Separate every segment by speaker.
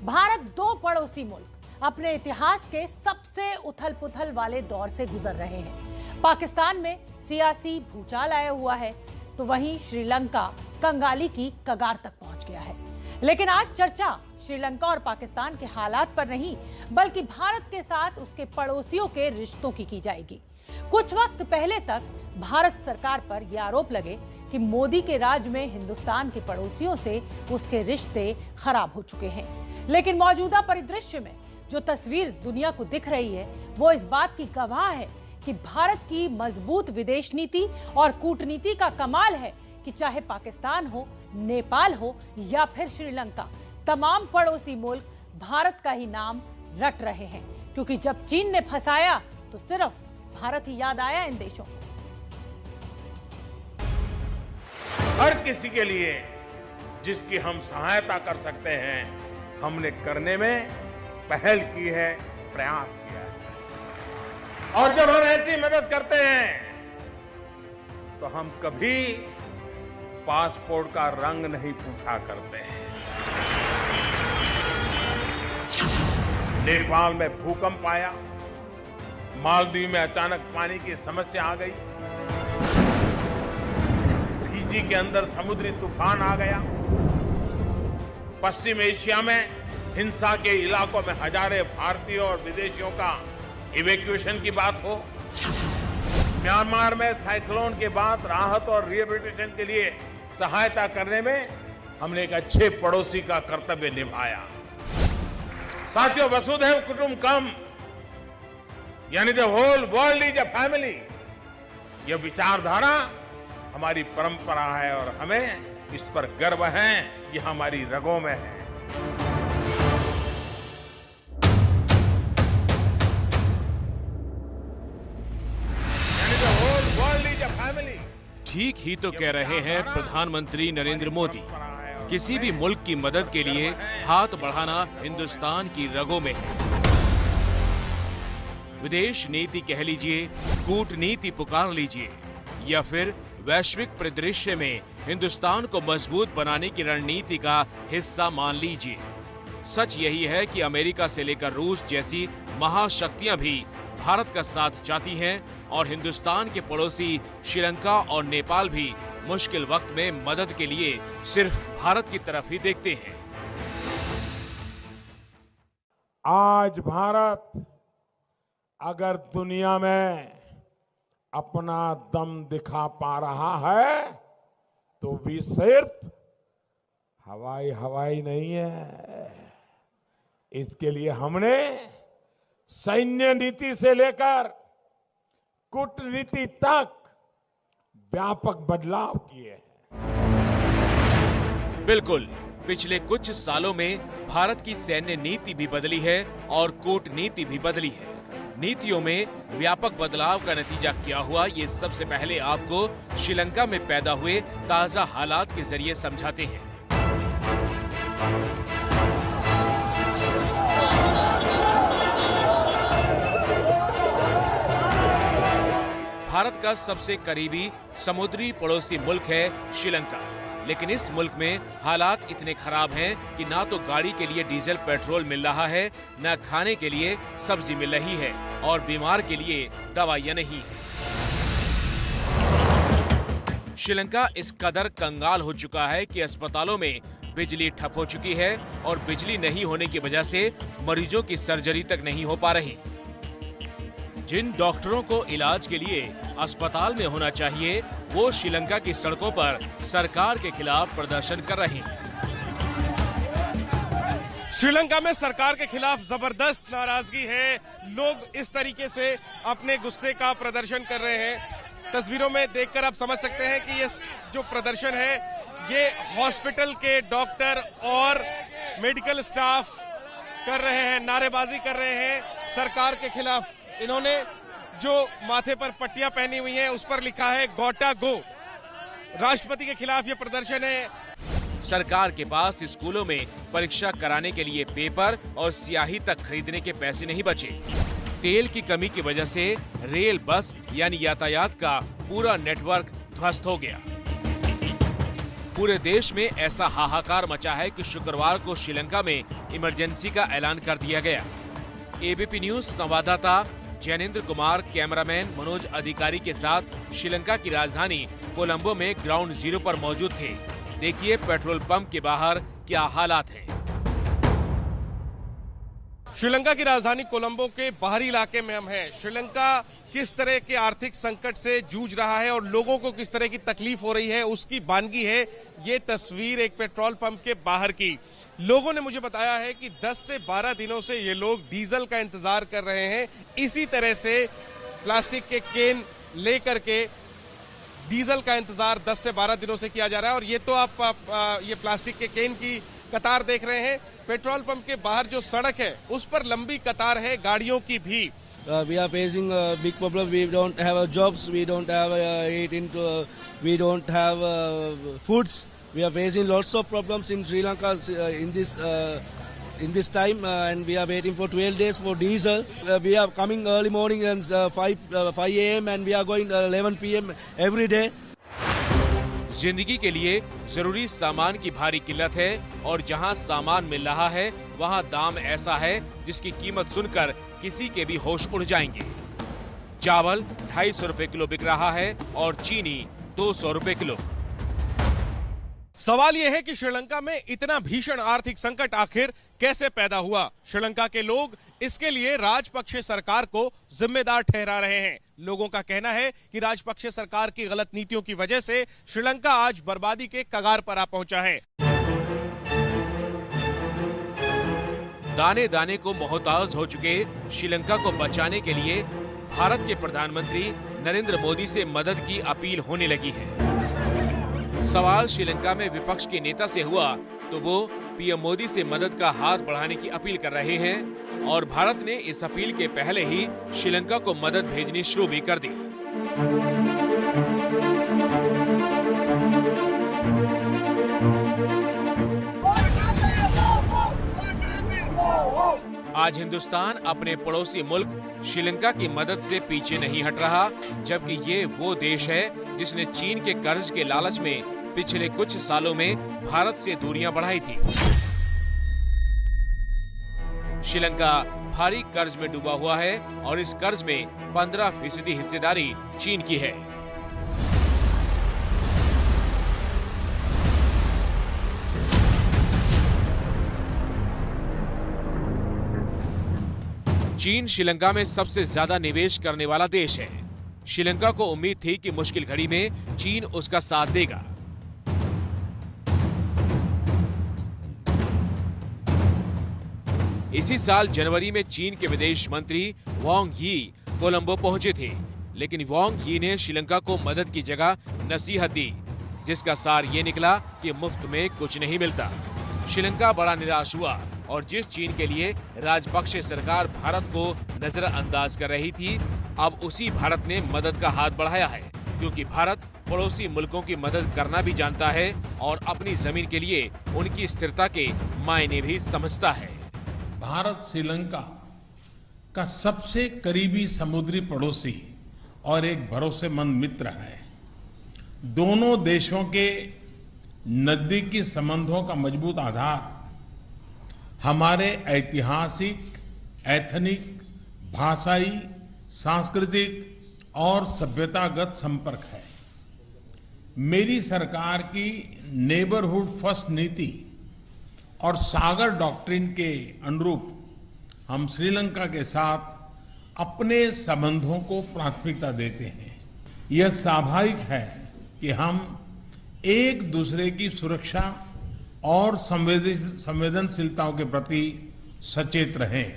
Speaker 1: भारत दो पड़ोसी मुल्क अपने इतिहास के सबसे उथल-पुथल वाले दौर से गुजर रहे हैं। पाकिस्तान में सियासी भूचाल आया हुआ है तो वहीं श्रीलंका कंगाली की कगार तक पहुंच गया है। लेकिन आज चर्चा श्रीलंका और पाकिस्तान के हालात पर नहीं बल्कि भारत के साथ उसके पड़ोसियों के रिश्तों की जाएगी। कुछ वक्त पहले तक भारत सरकार पर यह आरोप लगे कि मोदी के राज में हिंदुस्तान के पड़ोसियों से उसके रिश्ते खराब हो चुके हैं। लेकिन मौजूदा परिदृश्य में जो तस्वीर दुनिया को दिख रही है वो इस बात की गवाह है कि भारत की मजबूत विदेश नीति और कूटनीति का कमाल है कि चाहे पाकिस्तान हो, नेपाल हो या फिर श्रीलंका, तमाम पड़ोसी मुल्क भारत का ही नाम रट रहे हैं। क्योंकि जब चीन ने फंसाया तो सिर्फ भारत ही याद आया इन देशों को।
Speaker 2: हर किसी के लिए जिसकी हम सहायता कर सकते हैं हमने करने में पहल की है, प्रयास किया है। और जब हम ऐसी मदद करते हैं तो हम कभी पासपोर्ट का रंग नहीं पूछा करते हैं। नेपाल में भूकंप आया, मालदीव में अचानक पानी की समस्या आ गई, फिजी के अंदर समुद्री तूफान आ गया, पश्चिम एशिया में हिंसा के इलाकों में हजारों भारतीयों और विदेशियों का इवैक्यूएशन की बात हो, म्यांमार में साइक्लोन के बाद राहत और रिहेबिलिटेशन के लिए सहायता करने में हमने एक अच्छे पड़ोसी का कर्तव्य निभाया। साथियों, वसुधैव कुटुंबकम यानी the whole world is a family, यह विचारधारा हमारी परंपरा है और हमें इस पर गर्व है, यह हमारी रगों में है। यानी the whole world is a family.
Speaker 3: ठीक ही तो कह रहे हैं प्रधानमंत्री नरेंद्र मोदी। किसी भी मुल्क की मदद के लिए हाथ बढ़ाना हिंदुस्तान की रगों में है। विदेश नीति कह लीजिए, कूटनीति पुकार लीजिए या फिर वैश्विक परिदृश्य में हिंदुस्तान को मजबूत बनाने की रणनीति का हिस्सा मान लीजिए। सच यही है कि अमेरिका से लेकर रूस जैसी महाशक्तियां भी भारत का साथ चाहती हैं और हिंदुस्तान के पड़ोसी श्रीलंका और नेपाल भी मुश्किल वक्त में मदद के लिए सिर्फ भारत की तरफ ही देखते हैं।
Speaker 2: आज भारत अगर दुनिया में अपना दम दिखा पा रहा है तो भी सिर्फ हवाई नहीं है। इसके लिए हमने सैन्य नीति से लेकर कूटनीति तक व्यापक बदलाव किए हैं।
Speaker 3: बिल्कुल, पिछले कुछ सालों में भारत की सैन्य नीति भी बदली है और कूटनीति भी बदली है। नीतियों में व्यापक बदलाव का नतीजा क्या हुआ, ये सबसे पहले आपको श्रीलंका में पैदा हुए ताजा हालात के जरिए समझाते हैं। भारत का सबसे करीबी समुद्री पड़ोसी मुल्क है श्रीलंका, लेकिन इस मुल्क में हालात इतने खराब हैं कि ना तो गाड़ी के लिए डीजल पेट्रोल मिल रहा है, न खाने के लिए सब्जी मिल रही है और बीमार के लिए दवाइयां नहीं है। श्रीलंका इस कदर कंगाल हो चुका है कि अस्पतालों में बिजली ठप हो चुकी है और बिजली नहीं होने की वजह से मरीजों की सर्जरी तक नहीं हो पा रही। जिन डॉक्टरों को इलाज के लिए अस्पताल में होना चाहिए वो श्रीलंका की सड़कों पर सरकार के खिलाफ प्रदर्शन कर रहे हैं।
Speaker 4: श्रीलंका में सरकार के खिलाफ जबरदस्त नाराजगी है। लोग इस तरीके से अपने गुस्से का प्रदर्शन कर रहे हैं। तस्वीरों में देखकर आप समझ सकते हैं कि ये जो प्रदर्शन है ये हॉस्पिटल के डॉक्टर और मेडिकल स्टाफ कर रहे हैं, नारेबाजी कर रहे हैं सरकार के खिलाफ। इन्होंने जो माथे पर पट्टियां पहनी हुई हैं उस पर लिखा है गोटा गो। राष्ट्रपति के खिलाफ ये प्रदर्शन है।
Speaker 3: सरकार के पास स्कूलों में परीक्षा कराने के लिए पेपर और स्याही तक खरीदने के पैसे नहीं बचे। तेल की कमी की वजह से रेल, बस यानी यातायात का पूरा नेटवर्क ध्वस्त हो गया। पूरे देश में ऐसा हाहाकार मचा है कि शुक्रवार को श्रीलंका में इमरजेंसी का ऐलान कर दिया गया। एबीपी न्यूज संवाददाता जैनेंद्र कुमार कैमरामैन मनोज अधिकारी के साथ श्रीलंका की राजधानी कोलंबो में ग्राउंड जीरो पर मौजूद थे। देखिए पेट्रोल पंप के बाहर क्या हालात हैं।
Speaker 4: श्रीलंका की राजधानी कोलंबो के बाहरी इलाके में हम हैं। श्रीलंका किस तरह के आर्थिक संकट से जूझ रहा है और लोगों को किस तरह की तकलीफ हो रही है, उसकी बानगी है ये तस्वीर एक पेट्रोल पंप के बाहर की। लोगों ने मुझे बताया है कि 10 से 12 दिनों से ये लोग डीजल का इंतजार कर रहे हैं। इसी तरह से प्लास्टिक के केन लेकर के डीजल का इंतजार 10 से 12 दिनों से किया जा रहा है। और ये तो आप ये प्लास्टिक के केन की कतार देख रहे हैं। पेट्रोल पंप के बाहर जो सड़क है उस पर लंबी कतार है गाड़ियों की भी।
Speaker 5: We are facing a big problem. We don't have jobs. We don't have eating. We don't have foods. We are facing lots of problems in Sri Lanka in this time, and we are waiting for 12 days for diesel. We are coming early morning and 5 a.m. and we are going 11 p.m. every day.
Speaker 3: जिंदगी के लिए जरूरी सामान की भारी किल्लत है और जहां सामान मिल रहा है वहां दाम ऐसा है जिसकी कीमत सुनकर किसी के भी होश उड़ जाएंगे। चावल 250 रुपए किलो बिक रहा है और चीनी 200 रुपए किलो।
Speaker 4: सवाल यह है कि श्रीलंका में इतना भीषण आर्थिक संकट आखिर कैसे पैदा हुआ। श्रीलंका के लोग इसके लिए राजपक्षे सरकार को जिम्मेदार ठहरा रहे हैं। लोगों का कहना है कि राजपक्षे सरकार की गलत नीतियों की वजह से श्रीलंका आज बर्बादी के कगार पर आ पहुंचा है।
Speaker 3: दाने दाने को मोहताज हो चुके श्रीलंका को बचाने के लिए भारत के प्रधानमंत्री नरेंद्र मोदी से मदद की अपील होने लगी है। सवाल श्रीलंका में विपक्ष के नेता से हुआ तो वो पीएम मोदी से मदद का हाथ बढ़ाने की अपील कर रहे हैं और भारत ने इस अपील के पहले ही श्रीलंका को मदद भेजनी शुरू भी कर दी। आज हिंदुस्तान अपने पड़ोसी मुल्क श्रीलंका की मदद से पीछे नहीं हट रहा, जबकि ये वो देश है जिसने चीन के कर्ज के लालच में पिछले कुछ सालों में भारत से दूरियां बढ़ाई थी। श्रीलंका भारी कर्ज में डूबा हुआ है और इस कर्ज में 15% हिस्सेदारी चीन की है। चीन श्रीलंका में सबसे ज्यादा निवेश करने वाला देश है। श्रीलंका को उम्मीद थी कि मुश्किल घड़ी में चीन उसका साथ देगा। इसी साल जनवरी में चीन के विदेश मंत्री वांग यी कोलंबो पहुंचे थे, लेकिन वांग यी ने श्रीलंका को मदद की जगह नसीहत दी, जिसका सार ये निकला कि मुफ्त में कुछ नहीं मिलता। श्रीलंका बड़ा निराश हुआ और जिस चीन के लिए राजपक्षे सरकार भारत को नजरअंदाज कर रही थी, अब उसी भारत ने मदद का हाथ बढ़ाया है, क्योंकि भारत पड़ोसी मुल्कों की मदद करना भी जानता है और अपनी जमीन के लिए उनकी स्थिरता के मायने भी समझता है।
Speaker 6: भारत श्रीलंका का सबसे करीबी समुद्री पड़ोसी और एक भरोसेमंद मित्र है। दोनों देशों के नजदीकी संबंधों का मजबूत आधार हमारे ऐतिहासिक, एथनिक, भाषाई, सांस्कृतिक और सभ्यतागत संपर्क है। मेरी सरकार की नेबरहुड फर्स्ट नीति और सागर डॉक्ट्रिन के अनुरूप हम श्रीलंका के साथ अपने संबंधों को प्राथमिकता देते हैं। यह स्वाभाविक है कि हम एक दूसरे की सुरक्षा और संवेदनशीलताओं के प्रति सचेत रहें।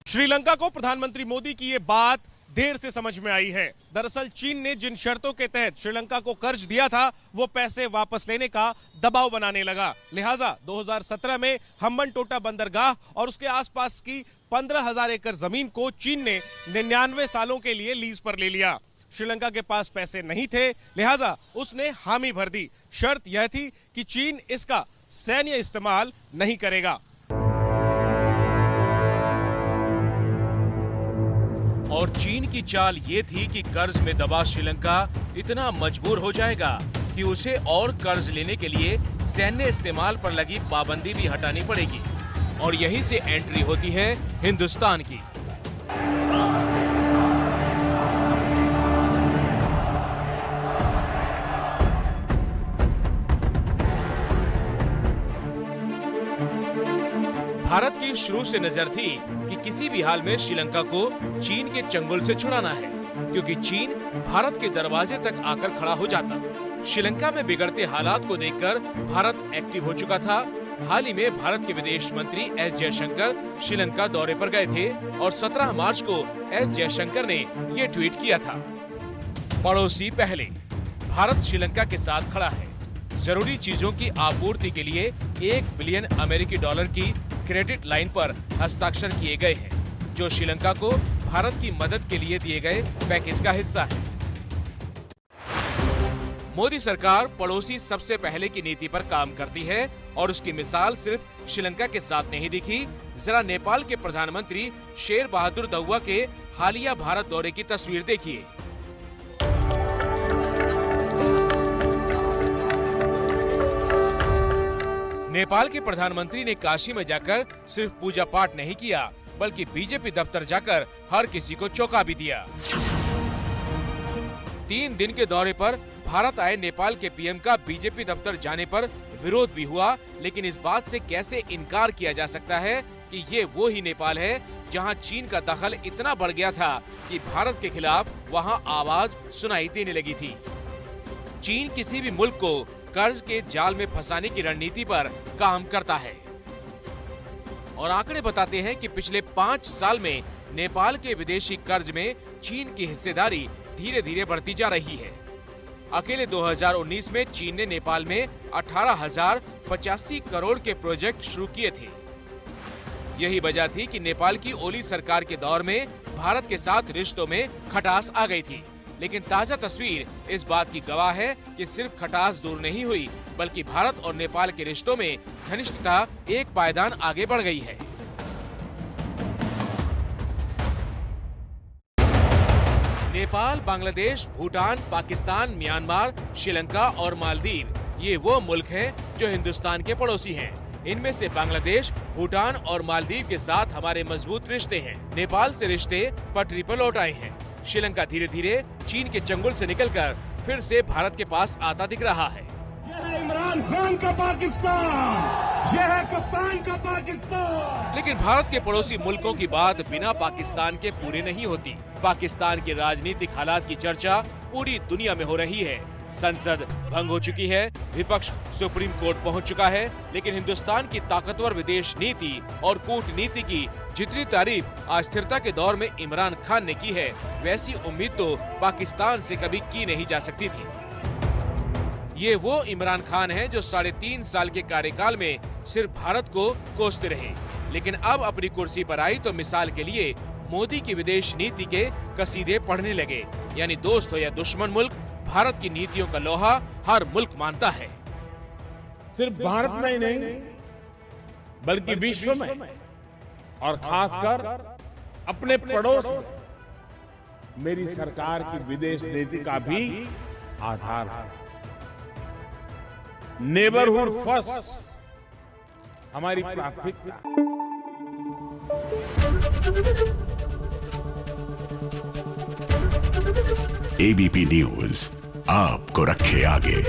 Speaker 4: श्रीलंका को प्रधानमंत्री मोदी की ये बात देर से समझ में आई है। दरअसल चीन ने जिन शर्तों के तहत श्रीलंका को कर्ज दिया था, वो पैसे वापस लेने का दबाव बनाने लगा। लिहाजा 2017 में हम्बनटोटा बंदरगाह और उसके आसपास की 15,000 एकड़ जमीन को चीन ने 99 सालों के लिए लीज पर ले लिया। श्रीलंका के पास पैसे नहीं थे, लिहाजा उसने हामी भर दी। शर्त यह थी कि चीन इसका सैन्य इस्तेमाल नहीं करेगा।
Speaker 3: और चीन की चाल ये थी कि कर्ज में दबा श्रीलंका इतना मजबूर हो जाएगा कि कि उसे और कर्ज लेने के लिए सैन्य इस्तेमाल पर लगी पाबंदी भी हटानी पड़ेगी। और यहीं से एंट्री होती है हिंदुस्तान की। भारत की शुरू से नजर थी कि किसी भी हाल में श्रीलंका को चीन के चंगुल से छुड़ाना है, क्योंकि चीन भारत के दरवाजे तक आकर खड़ा हो जाता। श्रीलंका में बिगड़ते हालात को देखकर भारत एक्टिव हो चुका था। हाल ही में भारत के विदेश मंत्री एस जयशंकर श्रीलंका दौरे पर गए थे और 17 मार्च को एस जयशंकर ने ये ट्वीट किया था, पड़ोसी पहले, भारत श्रीलंका के साथ खड़ा है। जरूरी चीजों की आपूर्ति के लिए $1 बिलियन अमेरिकी डॉलर की क्रेडिट लाइन पर हस्ताक्षर किए गए हैं, जो श्रीलंका को भारत की मदद के लिए दिए गए पैकेज का हिस्सा है। मोदी सरकार पड़ोसी सबसे पहले की नीति पर काम करती है और उसकी मिसाल सिर्फ श्रीलंका के साथ नहीं दिखी। जरा नेपाल के प्रधानमंत्री शेर बहादुर दौवा के हालिया भारत दौरे की तस्वीर देखिए। नेपाल के प्रधानमंत्री ने काशी में जाकर सिर्फ पूजा पाठ नहीं किया, बल्कि बीजेपी दफ्तर जाकर हर किसी को चौंका भी दिया। 3 दिन के दौरे पर भारत आए नेपाल के पीएम का बीजेपी दफ्तर जाने पर विरोध भी हुआ, लेकिन इस बात से कैसे इनकार किया जा सकता है कि ये वो ही नेपाल है जहां चीन का दखल इतना बढ़ गया था कि भारत के खिलाफ वहां आवाज सुनाई देने लगी थी। चीन किसी भी मुल्क को कर्ज के जाल में फंसाने की रणनीति पर काम करता है और आंकड़े बताते हैं कि पिछले 5 साल में नेपाल के विदेशी कर्ज में चीन की हिस्सेदारी धीरे धीरे बढ़ती जा रही है। अकेले 2019 में चीन ने नेपाल में 18,085 करोड़ के प्रोजेक्ट शुरू किए थे। यही वजह थी कि नेपाल की ओली सरकार के दौर में भारत के साथ रिश्तों में खटास आ गई थी। लेकिन ताजा तस्वीर इस बात की गवाह है कि सिर्फ खटास दूर नहीं हुई, बल्कि भारत और नेपाल के रिश्तों में घनिष्ठता एक पायदान आगे बढ़ गई है। नेपाल, बांग्लादेश, भूटान, पाकिस्तान, म्यांमार, श्रीलंका और मालदीव ये वो मुल्क हैं जो हिंदुस्तान के पड़ोसी हैं। इनमें से बांग्लादेश, भूटान और मालदीव के साथ हमारे मजबूत रिश्ते हैं। नेपाल से रिश्ते पटरी पर लौट आए हैं। श्रीलंका धीरे धीरे चीन के चंगुल से निकलकर फिर से भारत के पास आता दिख रहा है।
Speaker 7: यह है इमरान खान का पाकिस्तान, यह है कप्तान का पाकिस्तान।
Speaker 3: लेकिन भारत के पड़ोसी मुल्कों की बात बिना पाकिस्तान के पूरी नहीं होती। पाकिस्तान के राजनीतिक हालात की चर्चा पूरी दुनिया में हो रही है। संसद भंग हो चुकी है, विपक्ष सुप्रीम कोर्ट पहुंच चुका है, लेकिन हिंदुस्तान की ताकतवर विदेश नीति और कूटनीति की जितनी तारीफ अस्थिरता के दौर में इमरान खान ने की है, वैसी उम्मीद तो पाकिस्तान से कभी की नहीं जा सकती थी। ये वो इमरान खान है जो 3.5 साल के कार्यकाल में सिर्फ भारत को कोसते रहे, लेकिन अब अपनी कुर्सी पर आई तो मिसाल के लिए मोदी की विदेश नीति के कसीदे पढ़ने लगे। यानी दोस्त हो या दुश्मन मुल्क, भारत की नीतियों का लोहा हर मुल्क मानता है।
Speaker 2: सिर्फ भारत में ही नहीं, बल्कि विश्व में और खासकर अपने पड़ोस में मेरी सरकार की विदेश नीति का भी आधार है। नेबरहुड फर्स्ट हमारी प्राथमिकता।
Speaker 8: एबीपी न्यूज आपको रखे आगे।